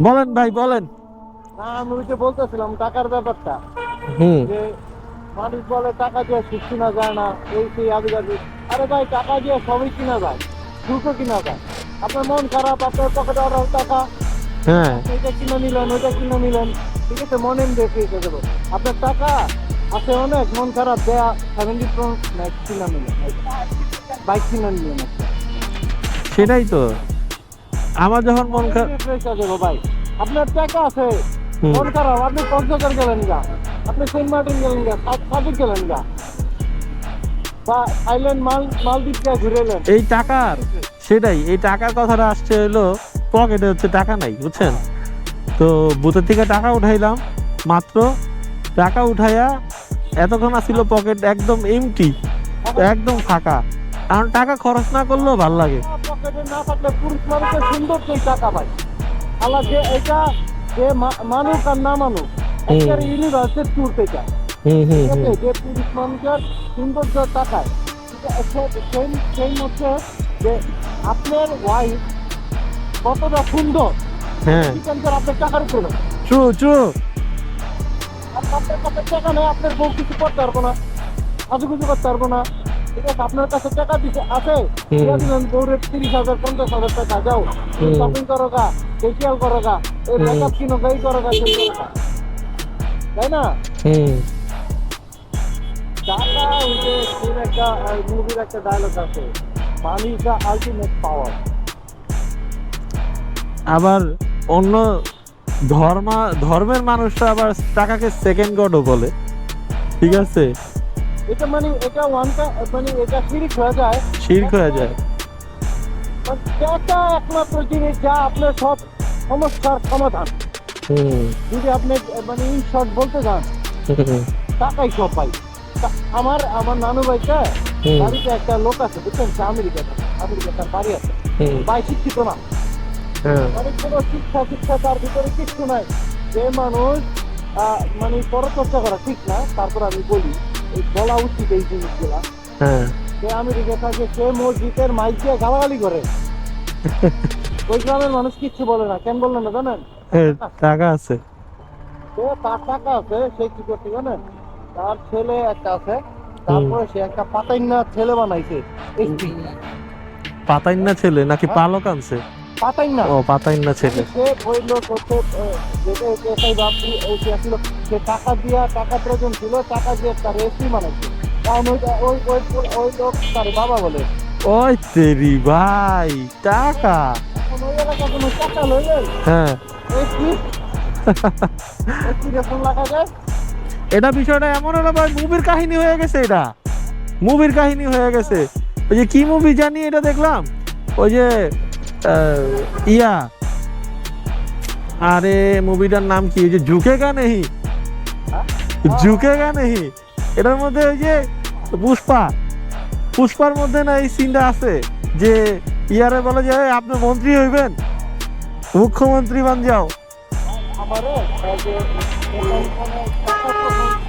বলেন ভাই বলেন। না, আমি ওই যে বলতেছিলাম টাকার ব্যাপারটা, হুম। যে মানুষ বলে টাকা দিয়ে সুখ কিনা যায় না, এই সেই আদিবাসী। আরে ভাই, টাকা দিয়ে সবই কিনা যায়, সুখও কিনা যায়। আপনার মন খারাপ, আপনার পকেটে আরো টাকা, হ্যাঁ, আপনি এটা কিনে নিলেন, ওইটা কিনে নিলেন, ঠিক আছে, মন এমনি এসে দেবো। আপনার টাকা আছে অনেক, মন খারাপ দেয়া 70 প্রো ম্যাক্স কিনে নিলেন, বাইক কিনে নিলেন একটা। সেটাই তো। আমার যখন মন মন খারাপ। এমনি ফ্রেশ হয়ে যাবো ভাই। আপনার টাকা আছে, হুম। মন খারাপ, আপনি কক্সবাজার গেলেন গা, আপনি সেন্ট মার্টিন গেলেন গা, সাজেক গেলেন গা, বা থাইল্যান্ড মালদ্বীপ গিয়ে ঘুরে এলেন। এই টাকার, সেটাই, এই টাকার কথাটা আসছে হলো পকেটে হচ্ছে টাকা নাই, বুঝছেন? তো বুথের থেকে টাকা উঠাইলাম মাত্র। টাকা উঠাইয়া এতক্ষণ আসছিল পকেট একদম এমটি, একদম ফাঁকা। কারণ টাকা খরচ না করলেও ভাল লাগে। পকেটে না থাকলে পুরুষ মানুষের সুন্দর সেই টাকা ভাই। আল্লাহ যে এটা, যে মানুষ আর না মানুষ, হুম একটা ইউনিভার্সের ট্যুর থেকে, হুম হুম ঠিক আছে, হুম। যে পুরুষ মানুষের সৌন্দর্য টাকায়, সেই মধ্যে যে আপনার ওয়াইফ কতটা সুন্দর, হ্যাঁ, ডিপেন্ড করে আপনার টাকার উপরে। True true. আর আপনার কাছে টাকা নেই, আপনার বউ কিছু করতে পারবো না, সাজুগুজু করতে পারবো না, ঠিক আছে। আপনার কাছে টাকা দিতে আছে, হুম দিয়া দিলেন বউরে 30,000 50,000 টাকা, যাও তুমি হুম শপিং করো গা, ফেসিয়াল করো গা, এই হুম মেকআপ কিনো গা, এই করো গা, সেই করো গা, তাই না? হুম। টাকা, ওই যে কোন একটা মুভির একটা ডায়লগ আছে, মানি ইজ দ্য আলটিমেট পাওয়ার। আবার অন্য ধর্মের মানুষরা আবার টাকাকে সেকেন্ড গডও বলে, ঠিক আছে? এটা মানে এটা মানে এটা শিরিক হয়ে যায়। শিরক হয়ে যায়। টাকা একমাত্র জিনিস যা আপনার সব সমস্যার সমাধান। হুম যদি আপনি মানে ইন শর্ট বলতে যান, হুম টাকাই সব ভাই। আমার আমার নানু ভাইটা হুম বাড়িতে একটা লোক আছে, বুঝছেন, সে আমেরিকা তার বাড়ি আছে। হুম। ভাই শিক্ষিত না, হ্যাঁ। মানে কোনো শিক্ষা তার ভিতরে কিছু নাই। যে মানুষ মানে পরচর্চা করা ঠিক না, তারপর আমি বলি এই বলা উচিত এই জিনিসগুলা। হ্যাঁ। সে আমেরিকা থাকে, সে মসজিদের মাইক দিয়ে গালাগালি করে, ওই গ্রামের মানুষ কিচ্ছু বলে না। কেন বললেন না জানেন? টাকা আছে। সে তার টাকা আছে, সে কি করছে জানেন? তার ছেলে একটা আছে, হুম। তারপরে সে একটা পাতাইন্না ছেলে বানাইছে, এসপি। পাতাইন্না ছেলে নাকি পালক আনছে? পাতাইন্না, ও, পাতাইন্না মানে ছেলে। সে ওই লোক হচ্ছে, যেটা এসআই বাপি ওই সে ছিল, সে টাকা প্রয়োজন ছিল, টাকা দিয়ে তার এসপি বানাইছে। কারণ ওইটা ওই ওই ওই লোক তার বাবা বলে। ওই তেরি ভাই, টাকা। এখন ওই এলাকা কোনো টাকা লইলে হ্যাঁ। এসপি, এসপি রেশন লাগা যায়। এটা বিষয়টা এমন হলো ভাই, মুভির কাহিনী হয়ে গেছে এটা। মুভির কাহিনী হয়ে গেছে। ওই যে কি মুভি জানি এটা দেখলাম, ওই যে আহ, ইয়া, আরে মুভিটার নাম কি, ওই যে ঝুঁকেগা নেহি, হ্যাঁ? ঝুঁকেগা নেহি। এটার মধ্যে ওই যে পুষ্পা, পুষ্পার মধ্যে না এই সিনটা আছে যে ইয়ারে বলে যে "এই, আপনি মন্ত্রী হইবেন, মুখ্যমন্ত্রী বান যাও"। আমারও এই যে এখন কোনো টাকার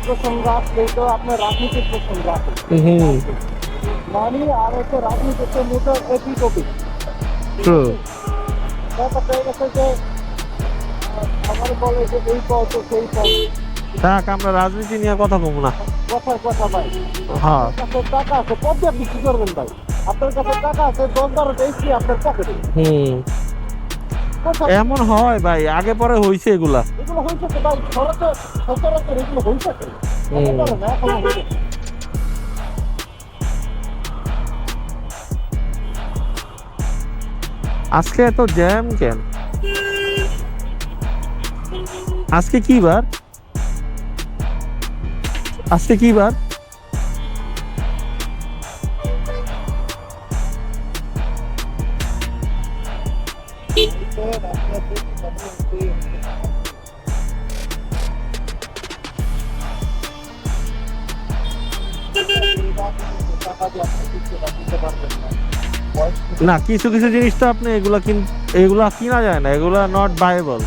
প্রসঙ্গ আসলেই তো আপনার রাজনীতির প্রসঙ্গ আসে। হুম। মানি আর হচ্ছে রাজনীতিতে মোটো একই টপিক, ঠিক ট্রু। আছে। ব্যাপারটা হয়ে গেছে যে আমার বলে যে এই পথ সেই পথ, থাক, আমরা রাজনীতি নিয়ে কথা কম না। কথার কথা ভাই। হ্যাঁ। আপনার কাছে টাকা আছে, পথ দিয়ে আপনি কি করবেন ভাই? আপনার কাছে টাকা আছে, 10-12টা এসি আপনার পকেটে, হুম। কোথা এমন হয় ভাই, আগে পরে হইছে এগুলা। এগুলো হয়েছে তো ভাই, সচরাচর এগুলো হয়েছে তো। হুম। না এখনো হয়েছে। আজকে এত জ্যাম কেন? আজকে কি বার? আজকে কি বার? টাকা দিয়ে আপনি কিছু দিতে পারবেন না। না, কিছু কিছু জিনিস তো আপনি এগুলা কিনা যায় না, এগুলা নট বায়েবল।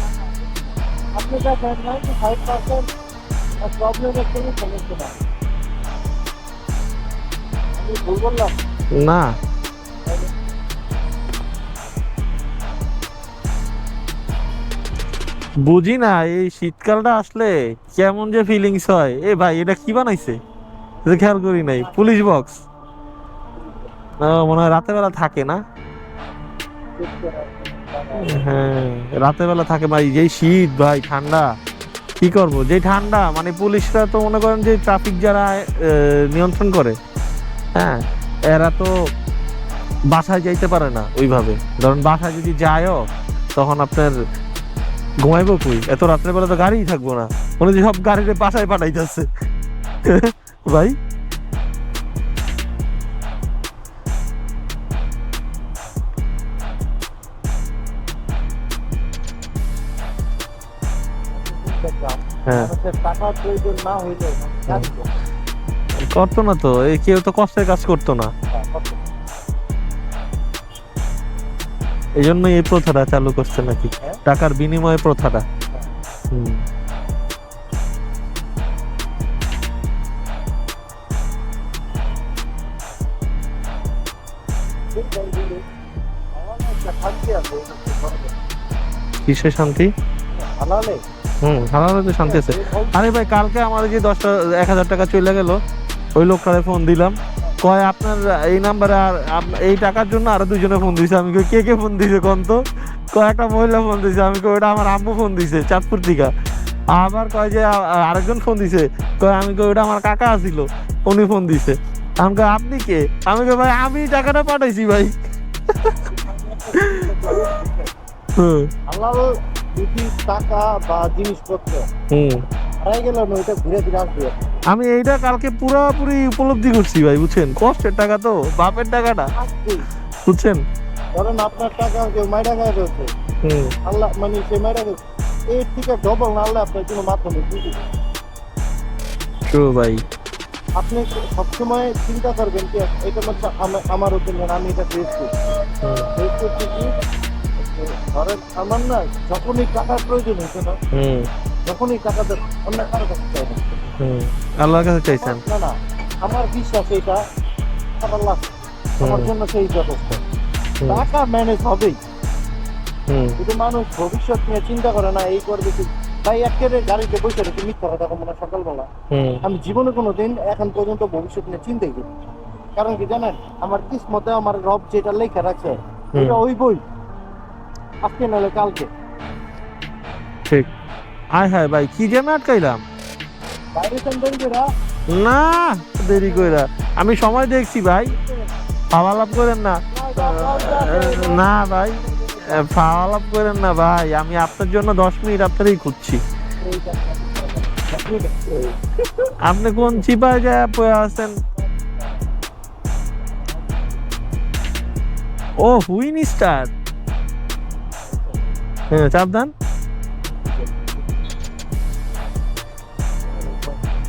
আপনি দেখেন 95% প্রবলেমের কোনো সমস্যা না। আমি ভুল বললাম? না। বুঝি না এই শীতকালটা আসলে কেমন যে ফিলিংস হয়। এ ভাই এটা কি বানাইছে, এটা খেয়াল করি নাই। পুলিশ বক্স মনে হয় রাতের বেলা থাকে না। হ্যাঁ রাতের বেলা থাকে ভাই। যেই শীত ভাই, ঠান্ডা কি করব, যে ঠান্ডা মানে পুলিশরা তো মনে করেন যে ট্রাফিক যারা নিয়ন্ত্রণ করে, হ্যাঁ এরা তো বাসায় যাইতে পারে না ওইভাবে। ধরুন বাসায় যদি যায়ও তখন আপনার ঘুমাইবো কই, এত রাত্রে বেলা তো গাড়িই থাকবো না, মনে হচ্ছে সব গাড়িতে বাসায় পাঠাইতেছে ভাই। হ্যাঁ মানুষের টাকার প্রয়োজন না হইলে কাজ করবে। করতো না তো, এই কেউ তো কষ্টের কাজ করতো না, এই জন্যই এই প্রথাটা চালু করছে নাকি, টাকার বিনিময়ে প্রথাটা। হুম। আমার একটা শান্তি আছে কিসের শান্তি? হালালে। হালালে তো শান্তি আছে। আরে ভাই কালকে আমার যে 10,000 টাকা চলে গেল, ওই লোকটারে ফোন দিলাম, কয় আপনার এই নাম্বারে আর এই টাকার জন্য আরো দুজনে ফোন দিছে। আমি কই কে কে ফোন দিছে কোন তো? কয় একটা মহিলা ফোন দিছে। আমি কই ওটা আমার আম্মু ফোন দিছে চাঁদপুর থেকে। আবার কয় যে আরেকজন ফোন দিছে। কয় আমি কই ওটা আমার কাকা আছিল, উনি ফোন দিছে। আমি কই আপনি কে? আমি কই ভাই আমি টাকাটা পাঠাইছি ভাই। হালাল যদি টাকা বা জিনিসপত্র হুম হারাই গেল না, ওইটা ঘুরে ফিরে আসবে। আমি এইটা কালকে পুরোপুরি উপলব্ধি করছি ভাই, বুঝছেন? কষ্টের টাকা তো, বাপের টাকাটা, আসবেই। বুঝছেন? কারণ আপনার টাকা কেউ মাইরা খায় ফেলছে, হুম আল্লাহ মানে সে মাইরা ফেলছে, এর থেকে ডবল না আল্লাহ আপনার কোনো মাধ্যমে দিবে। ট্রু ভাই। আপনি সবসময় চিন্তা করবেন কি এটা হচ্ছে আমার ওপিনিয়ন, আমি এটা ফেস করছি। ফেস করছি কি ধরেন আমার না যখনই টাকার প্রয়োজন হয়েছে না, হুম যখনই টাকাটা অন্য কারো কাছে চাই না। হুম আল্লাহর কাছে চাইছেন? না না, আমার বিশ্বাস এটা আল্লাহ আমার জন্য সেই যথেষ্ট। টাকা ম্যানেজ হবেই, কিন্তু মানুষ ভবিষ্যৎ নিয়ে চিন্তা করে না, এই করবে কি। তাই একেবারে গাড়িতে বসে রেখে মিথ্যা কথা মনে হয় সকালবেলা। আমি জীবনে কোনোদিন এখন পর্যন্ত ভবিষ্যৎ নিয়ে চিন্তাই করি। কারণ কি জানেন, আমার কিসমতে আমার রব যেটা লেখা রাখছে ওইটা ওই বই, আজকে নাহলে কালকে। ঠিক। আয় হায় ভাই কি যে আটকাইলাম বাইরে সেন্টারিরা না, দেরি কইরা আমি সময় দেখছি ভাই, ফাওয়ালাপ করেন না। না ভাই ফাওয়ালাপ করেন না ভাই, আমি আপনার জন্য 10 মিনিট আপনারই খুঁজছি। আপনি কোন চিপায় যায় পড়ে আছেন? ও হুইন স্টার, হ্যাঁ চাপ দেন।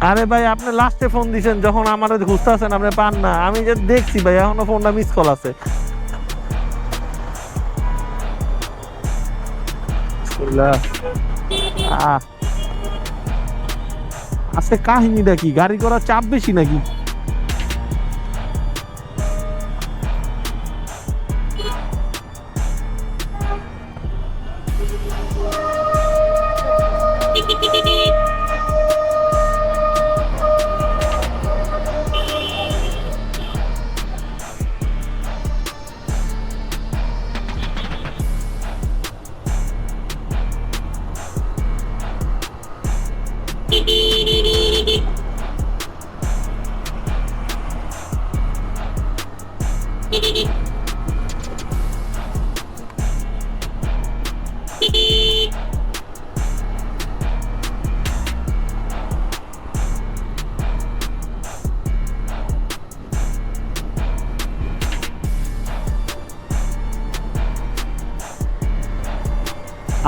আরে ভাই আপনি লাস্টে ফোন দিছেন যখন আমার খুঁজতে আছেন, আপনি পান না। আমি যে দেখছি ভাই এখনো ফোনটা মিস কল আছে। আজকে কাহিনীটা কি, গাড়ি করার চাপ বেশি নাকি?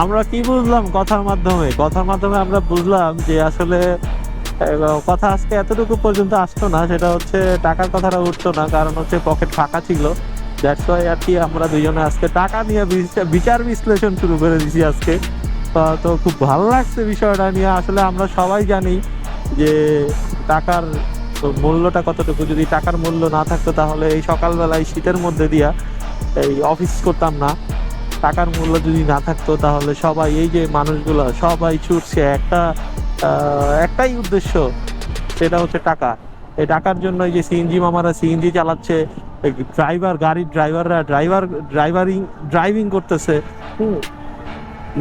আমরা কি বুঝলাম কথার মাধ্যমে? কথার মাধ্যমে আমরা বুঝলাম যে আসলে কথা আজকে এতটুকু পর্যন্ত আসতো না, সেটা হচ্ছে টাকার কথাটা উঠতো না, কারণ হচ্ছে পকেট ফাঁকা ছিল। দ্যাটস ওয়াই আর কি আমরা দুজনে আজকে টাকা নিয়ে বিচার বিশ্লেষণ শুরু করে দিছি আজকে। তো খুব ভালো লাগছে বিষয়টা নিয়ে। আসলে আমরা সবাই জানি যে টাকার মূল্যটা কতটুকু। যদি টাকার মূল্য না থাকতো তাহলে এই সকালবেলায় শীতের মধ্যে দিয়া এই অফিস করতাম না। টাকার মূল্য যদি না থাকতো তাহলে সবাই এই যে মানুষগুলো সবাই ছুটছে একটাই উদ্দেশ্য, সেটা হচ্ছে টাকা। এই টাকার জন্য এই যে সিএনজি মামারা সিএনজি চালাচ্ছে, গাড়ির ড্রাইভাররা ড্রাইভিং করতেছে,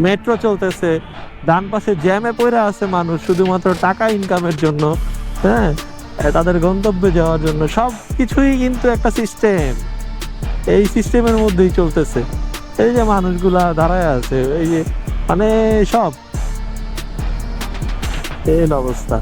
মেট্রো চলতেছে, ডান পাশে জ্যামে পড়ে আছে মানুষ শুধুমাত্র টাকা ইনকামের জন্য, হ্যাঁ, তাদের গন্তব্যে যাওয়ার জন্য। সব কিছুই কিন্তু একটা সিস্টেম, এই সিস্টেমের মধ্যেই চলতেছে। এই যে মানুষগুলা দাঁড়ায় আছে, এই যে মানে সব এই অবস্থা।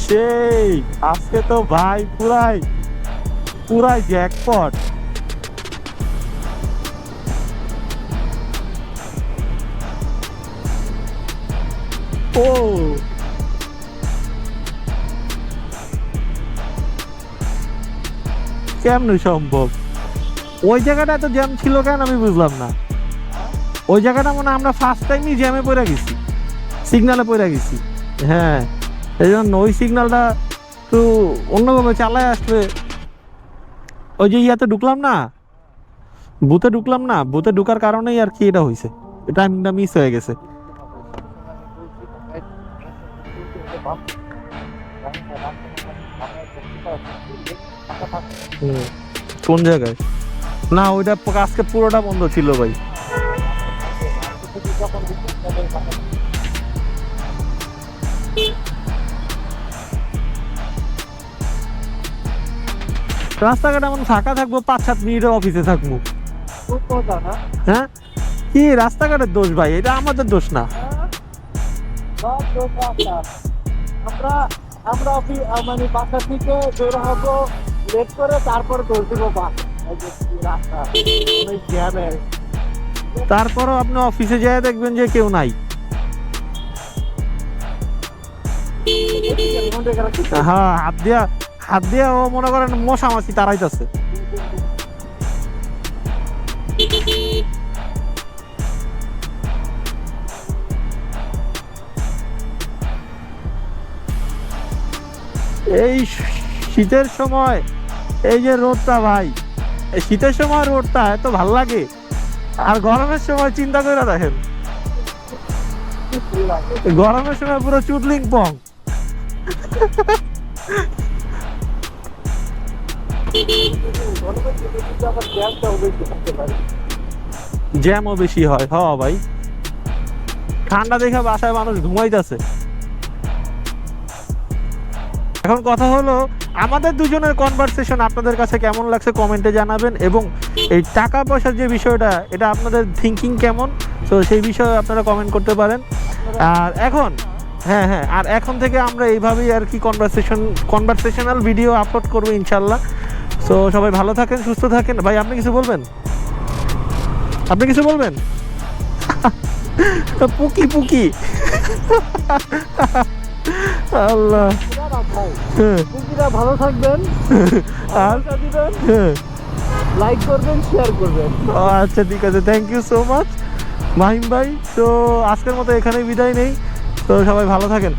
সেই আজকে তো ভাই পুরাই জ্যাকপট। ও কেমনে সম্ভব? ওই জায়গাটা এত জ্যাম ছিল কেন আমি বুঝলাম না। ওই জায়গাটা মনে হয় আমরা ফার্স্ট টাইমই জ্যামে পড়ে গেছি, সিগনালে পড়ে গেছি। হ্যাঁ, এই জন্য ওই সিগন্যালটা একটু অন্যভাবে চালায় আসলে, ওই যে ইয়াতে ঢুকলাম না, বুথে ঢুকার কারণেই আর কি এটা হয়েছে, টাইমিংটা মিস হয়ে গেছে। কোন জায়গায়? না ওইটা আজকে পুরোটা বন্ধ ছিল ভাই। রাস্তাঘাট এমন ফাঁকা থাকবো, 5-7 মিনিটের অফিসে থাকবো। হ্যাঁ, কি রাস্তাঘাটের দোষ ভাই? এটা আমাদের দোষ না। আমরা মানে বাসা থেকে বের হবো লেট করে, তারপরে দোষ দিব রাস্তা। তারপরও আপনি অফিসে যেয়ে দেখবেন যে কেউ নাই। হ্যাঁ, হাত দিয়া ও মনে করেন মশা মাছি তারাইতেছে। এই শীতের সময় এই যে রোদটা ভাই, এই শীতের সময় রোদটা এত ভাল লাগে, আর গরমের সময় চিন্তা করে দেখেন, গরমের সময় পুরো চুদলিং পং। জ্যামও বেশি হয়। হ্যাঁ ভাই, ঠান্ডা দেখে বাসায় মানুষ ঘুমাইতেছে। এখন কথা হলো, আমাদের দুজনের কনভারসেশন আপনাদের কাছে কেমন লাগছে কমেন্টে জানাবেন, এবং এই টাকা পয়সার যে বিষয়টা, এটা আপনাদের থিঙ্কিং কেমন, তো সেই বিষয়ে আপনারা কমেন্ট করতে পারেন। আর এখন আর এখন থেকে আমরা এইভাবেই আর কি কনভারসেশনাল ভিডিও আপলোড করবো ইনশাল্লাহ। তো সবাই ভালো থাকেন, সুস্থ থাকেন। ভাই আপনি কিছু বলবেন? পুকি আল্লাহ, ভালো থাকবেন, আর লাইক করবেন, শেয়ার করবেন। আচ্ছা ঠিক আছে, thank you so much. Mahim ভাই। তো আজকের মতো এখানেই বিদায় নেই, তো সবাই ভালো থাকেন।